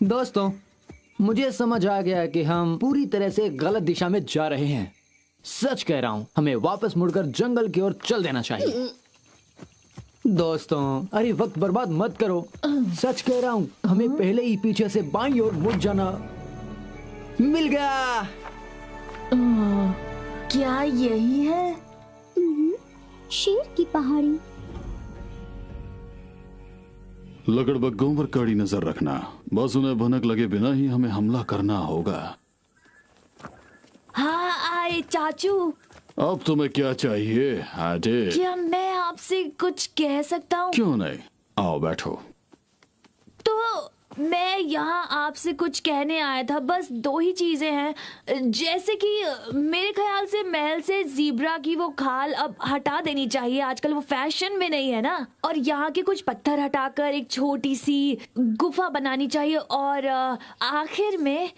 दोस्तों, मुझे समझ आ गया कि हम पूरी तरह से गलत दिशा में जा रहे हैं। सच कह रहा हूँ, हमें वापस मुड़कर जंगल की ओर चल देना चाहिए। दोस्तों, अरे वक्त बर्बाद मत करो। सच कह रहा हूँ, हमें पहले ही पीछे से बाईं ओर मुड़ जाना। मिल गया। क्या यही है? शेर की पहाड़ी। लकड़बग्गों पर कड़ी नजर रखना। बस उन्हें भनक लगे बिना ही हमें हमला करना होगा। हाँ आए चाचू। अब तुम्हें क्या चाहिए हाडे? क्या मैं आपसे कुछ कह सकता हूँ? क्यों नहीं, आओ बैठो। तो मैं यहाँ आपसे कुछ कहने आया था। बस दो ही चीजें हैं। जैसे कि मेरे ख्याल से महल से ज़ीब्रा की वो खाल अब हटा देनी चाहिए। आजकल वो फैशन में नहीं है ना। और यहाँ के कुछ पत्थर हटाकर एक छोटी सी गुफा बनानी चाहिए। और आखिर में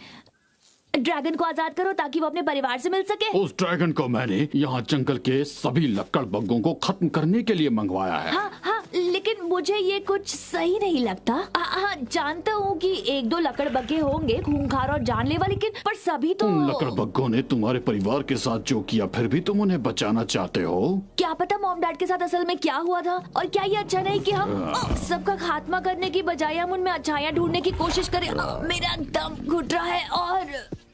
ड्रैगन को आजाद करो ताकि वो अपने परिवार से मिल सके। उस ड्रैगन को मैंने यहाँ जंगल के सभी लकड़बग्गों को खत्म करने के लिए मंगवाया है। हाँ हाँ, लेकिन मुझे ये कुछ सही नहीं लगता। हाँ, जानता हूँ कि एक दो लकड़बग्गे होंगे खूंखार और जानलेवा, लेकिन पर सभी तो। उन लकड़बग्गों ने तुम्हारे परिवार के साथ जो किया, फिर भी तुम उन्हें बचाना चाहते हो? क्या पता मॉम डैड के साथ असल में क्या हुआ था। और क्या ये अच्छा नहीं कि हम सबका खात्मा करने की बजाय हम उनमें अच्छाइयाँ ढूंढने की कोशिश करें। मेरा दम घुट रहा है और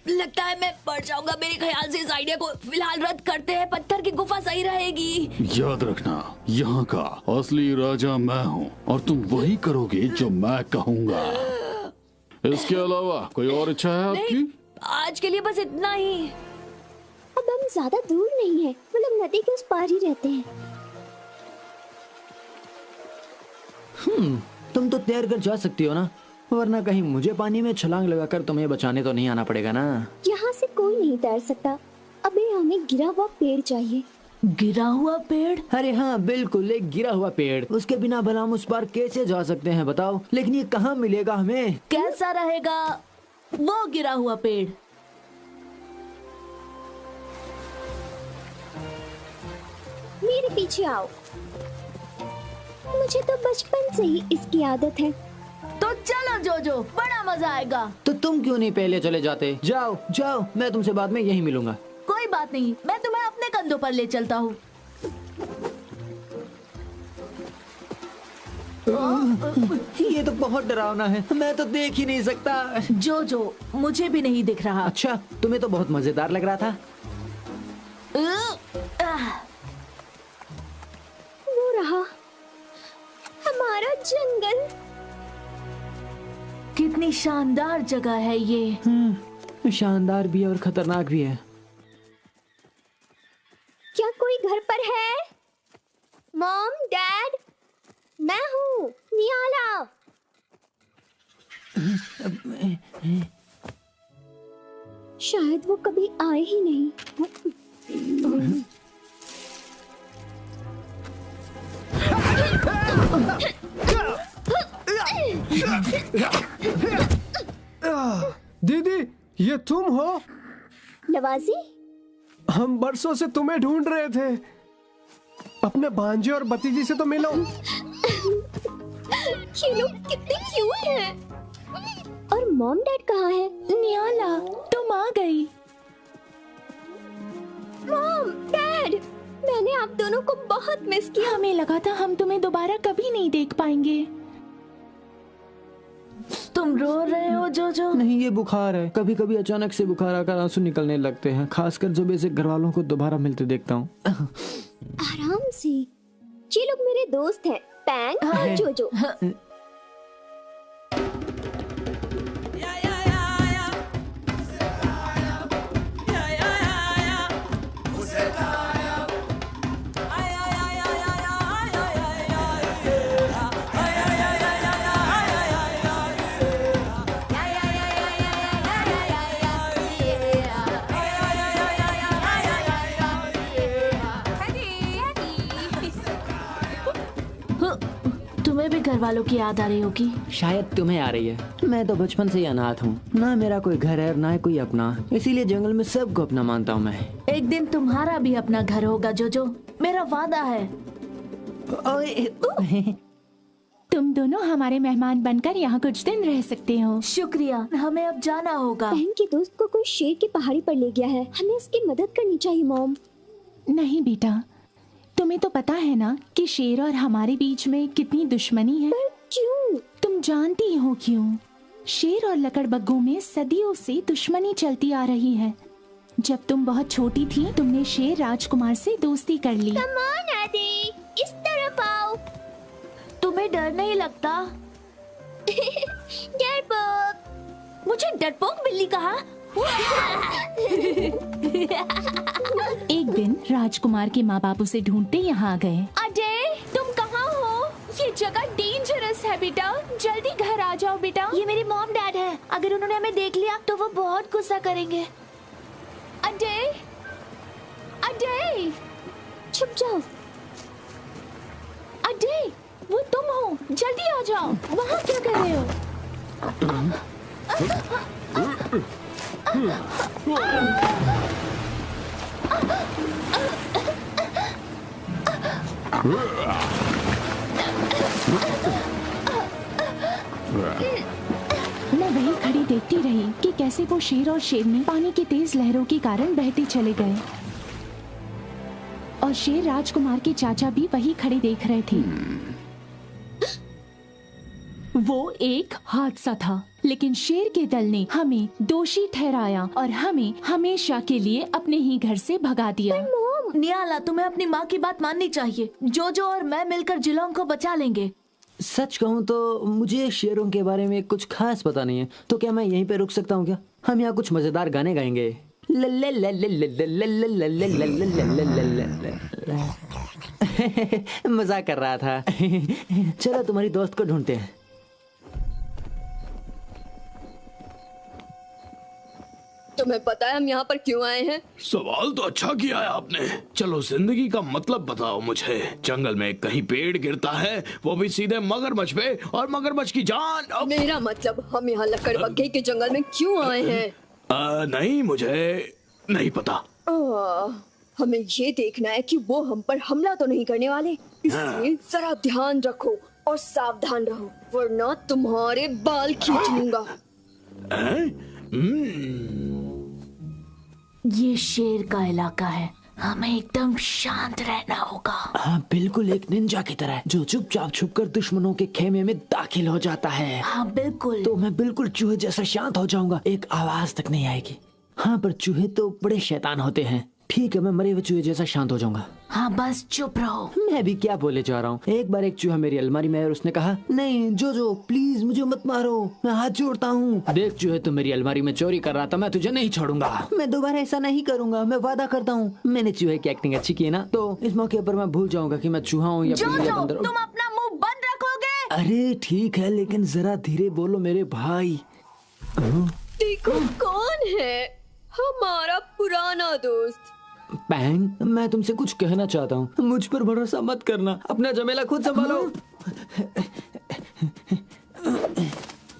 लगता है मैं पड़ जाऊंगा। मेरे ख्याल से इस आइडिया को फिलहाल रद्द करते हैं। पत्थर की गुफा सही रहेगी। याद रखना, यहाँ का असली राजा मैं हूँ और तुम वही करोगे जो मैं कहूँगा। इसके अलावा कोई और इच्छा है आपकी? आज के लिए बस इतना ही। अब हम ज्यादा दूर नहीं है, वो लोग नदी के उस पार ही रहते हैं। तुम तो तैर कर जा सकती हो ना, वरना कहीं मुझे पानी में छलांग लगाकर तुम्हें बचाने तो नहीं आना पड़ेगा ना। यहाँ से कोई नहीं तैर सकता। अबे हमें गिरा हुआ पेड़ चाहिए। गिरा हुआ पेड़? अरे हाँ बिल्कुल, एक गिरा हुआ पेड़। उसके बिना भला हम उस पार कैसे जा सकते हैं बताओ? लेकिन ये कहाँ मिलेगा हमें? कैसा रहेगा वो गिरा हुआ पेड़? मेरे पीछे आओ। मुझे तो बचपन से ही इसकी आदत है। तो चलो जोजो, बड़ा मजा आएगा। तो तुम क्यों नहीं पहले चले जाते? जाओ जाओ, मैं तुमसे बाद में यहीं मिलूंगा। कोई बात नहीं, मैं तुम्हें अपने कंधों पर ले चलता हूँ। ये तो बहुत डरावना है, मैं तो देख ही नहीं सकता। जोजो, मुझे भी नहीं दिख रहा। अच्छा, तुम्हें तो बहुत मजेदार लग रहा था। वो रहा हमारा जंगल। कितनी शानदार जगह है ये। शानदार भी है और खतरनाक भी है। क्या कोई घर पर है? मॉम, डैड, मैं हूँ नियाला। शायद वो कभी आए ही नहीं। दीदी, ये तुम हो? नवाजी, हम बरसों से तुम्हें ढूंढ रहे थे। अपने भांजे और भतीजी से तो मिलो। ये लोग कितने क्यूट हैं। और मॉम डैड कहाँ है? नियाला, तुम आ गई। मॉम, डैड, मैंने आप दोनों को बहुत मिस किया। हमें लगा था हम तुम्हें दोबारा कभी नहीं देख पाएंगे। तुम रो रहे हो जोजो? नहीं, ये बुखार है। कभी कभी अचानक से बुखार आकर आंसू निकलने लगते हैं, खासकर जब ऐसे घर वालों को दोबारा मिलते देखता हूँ। आराम से। ये लोग मेरे दोस्त हैं, पैंग और जोजो। तुम्हें भी घर वालों की याद आ रही होगी। शायद तुम्हें आ रही है। मैं तो बचपन से ही अनाथ हूँ, ना मेरा कोई घर है ना कोई अपना, इसीलिए जंगल में सबको अपना मानता हूँ मैं। एक दिन तुम्हारा भी अपना घर होगा जोजो, मेरा वादा है। तुम दोनों हमारे मेहमान बनकर यहाँ कुछ दिन रह सकते हो। शुक्रिया, हमें अब जाना होगा। बहन के दोस्त को कोई शेर की पहाड़ी पर ले गया है, हमें उसकी मदद करनी चाहिए मॉम। नहीं बेटा, तुम्हें तो पता है ना कि शेर और हमारे बीच में कितनी दुश्मनी है। पर क्यों? तुम जानती हो क्यों? शेर और लकड़बग्गों में सदियों से दुश्मनी चलती आ रही है। जब तुम बहुत छोटी थी, तुमने शेर राजकुमार से दोस्ती कर ली। कम ऑन आदि, इस तरफ आओ। तुम्हें डर नहीं लगता? डरपोक। मुझे डरपोक बिल्ली कहा? एक दिन राजकुमार के माँ बाप उसे ढूंढते यहाँ आ गए। अजय, तुम कहाँ हो? ये जगह डेंजरस है बेटा, जल्दी घर आ जाओ बेटा। ये मेरे मॉम डैड है। अगर उन्होंने हमें देख लिया तो वो बहुत गुस्सा करेंगे। अजय, अजय, छुप जाओ। अजय, वो तुम हो, जल्दी आ जाओ। वहाँ क्या कर रहे हो? मैं वही खड़ी देखती रही कि कैसे वो शेर और शेरनी पानी की तेज लहरों के कारण बहते चले गए, और शेर राजकुमार के चाचा भी वही खड़े देख रहे थे। वो एक हादसा था, लेकिन शेर के दल ने हमें दोषी ठहराया और हमें हमेशा के लिए अपने ही घर से भगा दिया। नियाला, तुम्हें अपनी माँ की बात माननी चाहिए। जोजो और मैं मिलकर जिलोंग को बचा लेंगे। सच कहूँ तो मुझे शेरों के बारे में कुछ खास पता नहीं है, तो क्या मैं यहीं पे रुक सकता हूँ क्या? हम यहाँ कुछ मजेदार गाने गाएंगे। मजाक कर रहा था। चलो तुम्हारी दोस्त को ढूंढते हैं। तुम्हें पता है हम यहाँ पर क्यों आए हैं? सवाल तो अच्छा किया है आपने। चलो जिंदगी का मतलब बताओ मुझे। जंगल में कहीं पेड़ गिरता है, वो भी सीधे मगरमच्छ पे, और मगरमच्छ की जान। मेरा मतलब हम यहाँ लकड़बग्घे के जंगल में क्यों आए हैं? नहीं, मुझे नहीं पता। हमें ये देखना है कि वो हम पर हमला तो नहीं करने वाले, इसलिए जरा ध्यान रखो और सावधान रहो, वरना तुम्हारे बाल खींच लूंगा। ये शेर का इलाका है, हमें एकदम शांत रहना होगा। हाँ, बिल्कुल एक निंजा की तरह जो चुपचाप छुपकर दुश्मनों के खेमे में दाखिल हो जाता है। हाँ बिल्कुल। तो मैं बिल्कुल चूहे जैसा शांत हो जाऊंगा, एक आवाज तक नहीं आएगी। हाँ, पर चूहे तो बड़े शैतान होते हैं। ठीक है, मैं मरे हुए चूहे जैसा शांत हो जाऊंगा। हाँ, बस चुप रहो। मैं भी क्या बोले जा रहा हूँ। एक बार एक चूहा मेरी अलमारी में आया और उसने कहा, नहीं जोजो प्लीज मुझे मत मारो, मैं हाथ जोड़ता हूँ। देख चूहे, तू मेरी अलमारी में चोरी कर रहा था, मैं तुझे नहीं छोड़ूंगा। मैं दोबारा ऐसा नहीं करूंगा, मैं वादा करता हूँ। मैंने चूहे की एक्टिंग अच्छी की है ना, तो इस मौके पर मैं भूल जाऊंगा कि मैं चूहा हूँ या बिल्ली या बंदर। तुम अपना मुंह बंद रखोगे? अरे ठीक है, लेकिन जरा धीरे बोलो मेरे भाई। देखो कौन है, हमारा पुराना दोस्त। पैंग, मैं तुमसे कुछ कहना चाहता हूँ, मुझ पर भरोसा मत करना, अपना झमेला खुद संभालो।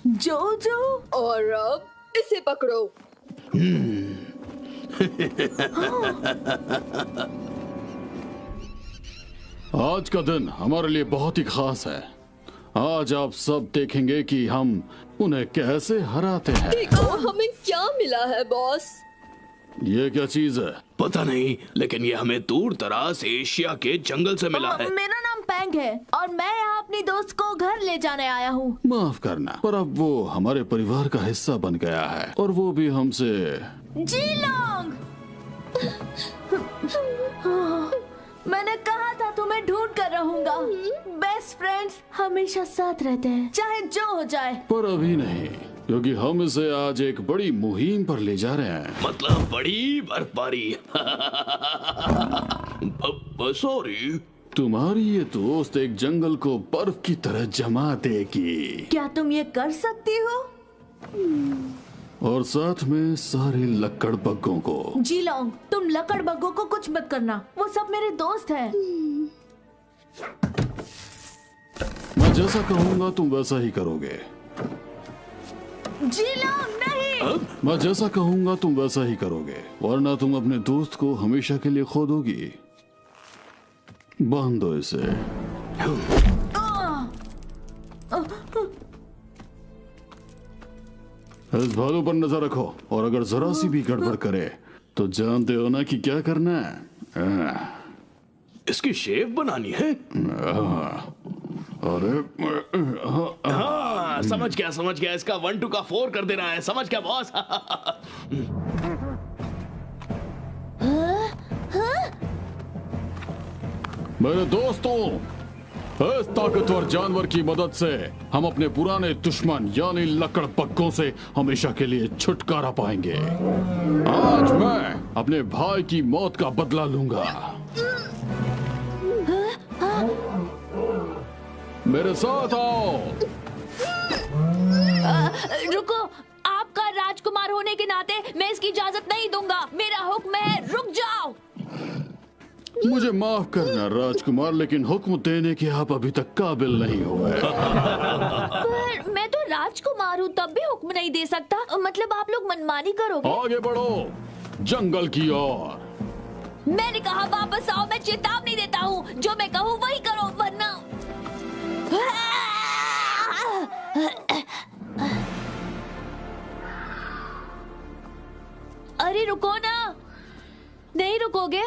जोजो, और अब इसे पकड़ो। आज का दिन हमारे लिए बहुत ही खास है। आज आप सब देखेंगे कि हम उन्हें कैसे हराते हैं। देखो हमें क्या मिला है बॉस। ये क्या चीज है? पता नहीं, लेकिन ये हमें दूर दराज एशिया के जंगल से मिला है। मेरा नाम पैंग है और मैं यहाँ अपनी दोस्त को घर ले जाने आया हूँ। माफ करना, पर अब वो हमारे परिवार का हिस्सा बन गया है, और वो भी हमसे। जिलोंग, मैंने कहा था तुम्हें ढूंढ कर रहूंगा। बेस्ट फ्रेंड्स हमेशा साथ रहते हैं, चाहे जो हो जाए। पर अभी नहीं, क्योंकि हम इसे आज एक बड़ी मुहिम पर ले जा रहे हैं। मतलब बड़ी बर्फबारी। सॉरी। तुम्हारी ये दोस्त एक जंगल को बर्फ की तरह जमा देगी। क्या तुम ये कर सकती हो? और साथ में सारे लकड़बग्गों को। जिलोंग, तुम लकड़बग्गों को कुछ मत करना, वो सब मेरे दोस्त हैं। मैं जैसा कहूँगा तुम वैसा ही करोगे। जिलोंग नहीं। मैं जैसा कहूँगा तुम वैसा ही करोगे, वरना तुम अपने दोस्त को हमेशा के लिए खो दोगी। बांध दो इसे। इस भालू पर नजर रखो और अगर जरा सी भी गड़बड़ करे तो जानते हो ना कि क्या करना है। इसकी शेव बनानी है। अरे हाँ, समझ गया। इसका 1 2 का 4 कर देना है। समझ गया बॉस। मेरे दोस्तों, इस ताकतवर जानवर की मदद से हम अपने पुराने दुश्मन यानी लकड़बग्गों से हमेशा के लिए छुटकारा पाएंगे। आज मैं अपने भाई की मौत का बदला लूंगा। मेरे साथ आओ। रुको, आपका राजकुमार होने के नाते मैं इसकी इजाजत नहीं दूंगा। मेरा हुक्म है, रुक जाओ। मुझे माफ करना राजकुमार, लेकिन हुक्म देने के आप अभी तक काबिल नहीं हुए। पर मैं तो राजकुमार हूँ, तब भी हुक्म नहीं दे सकता। मतलब आप लोग मनमानी करोगे। आगे बढ़ो जंगल की ओर। मैंने कहा वापस आओ। मैं चेतावनी देता हूँ, जो मैं कहूँ वही करो, वरना। अरे रुको ना, नहीं रुकोगे?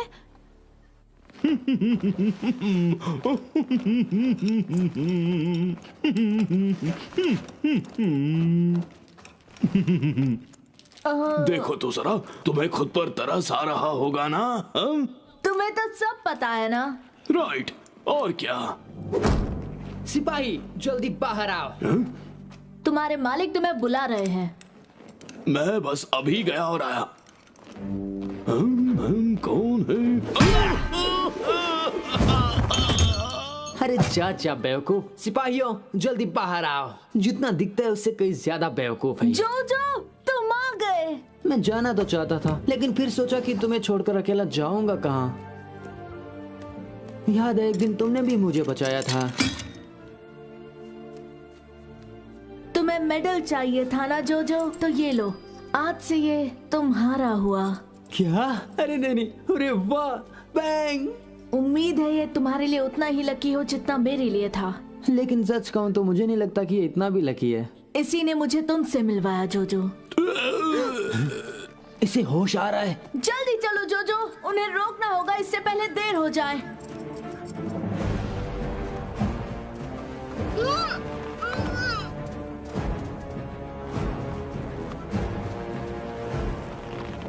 देखो तो जरा, तुम्हें खुद पर तरस आ रहा होगा ना? तुम्हें तो सब पता है ना। राइट, और क्या? सिपाही जल्दी बाहर आओ। तुम्हारे मालिक तुम्हें बुला रहे हैं। मैं बस अभी गया और आया। हम कौन है? अरे जा बेवकूफ। सिपाहियों जल्दी बाहर आओ। जितना दिखता है उससे कहीं ज्यादा बेवकूफ है। जो तुम आ गए। मैं जाना तो चाहता था, लेकिन फिर सोचा कि तुम्हें छोड़कर अकेला जाऊंगा कहाँ। याद है एक दिन तुमने भी मुझे बचाया था। तुम्हें मेडल चाहिए था ना जोजो, तो ये लो, आज से ये तुम्हारा हुआ। क्या? अरे नहीं। अरे वाह, बैंग। उम्मीद है ये तुम्हारे लिए उतना ही लकी हो जितना मेरे लिए था। लेकिन सच कहूँ तो मुझे नहीं लगता कि ये इतना भी लकी है। इसी ने मुझे तुमसे मिलवाया जोजो। इसे होश आ रहा है। जल्दी चलो जोजो, उन्हें रोकना होगा इससे पहले देर हो जाए।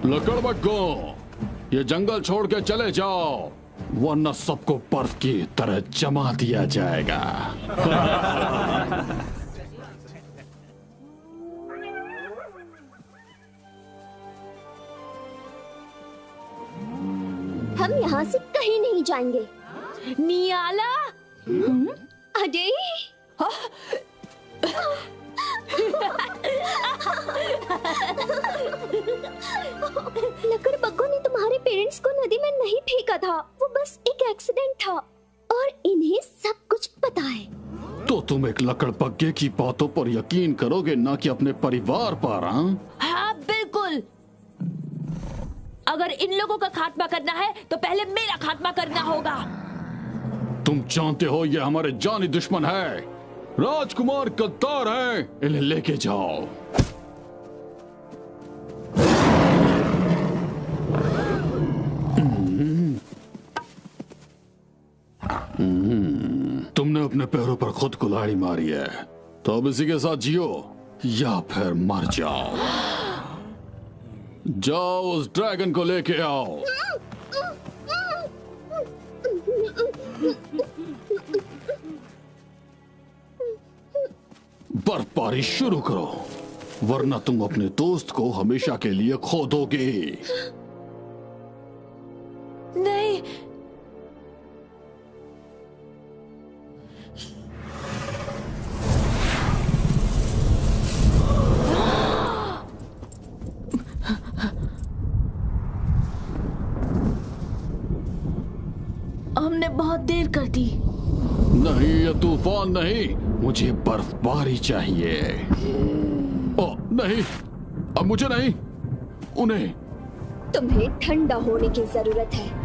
लकड़बग्गों, ये जंगल छोड़ के चले जाओ, वरना सबको बर्फ की तरह जमा दिया जाएगा। हम यहाँ से कहीं नहीं जाएंगे। नियाला। अरे लकड़बग्गों ने तुम्हारे पेरेंट्स को नदी में नहीं फेंका था। वो बस एक एक्सीडेंट था और इन्हें सब कुछ पता है। तो तुम एक लकड़बग्गे की बातों पर यकीन करोगे, ना कि अपने परिवार पर? हाँ बिल्कुल। अगर इन लोगों का खात्मा करना है तो पहले मेरा खात्मा करना होगा। तुम जानते हो ये हमारे जानी दुश्मन है। राजकुमार गद्दार हैं, इन्हें लेके जाओ। तुमने अपने पैरों पर खुद कुल्हाड़ी मारी है, तो अब इसी के साथ जियो या फिर मर जाओ। जाओ उस ड्रैगन को लेके आओ। बर्फबारी शुरू करो, वरना तुम अपने दोस्त को हमेशा के लिए खो दोगे। नहीं। हमने बहुत देर कर दी। नहीं, ये तूफान नहीं, मुझे बर्फबारी चाहिए। ओ नहीं, अब मुझे नहीं, उन्हें। तुम्हें ठंडा होने की जरूरत है।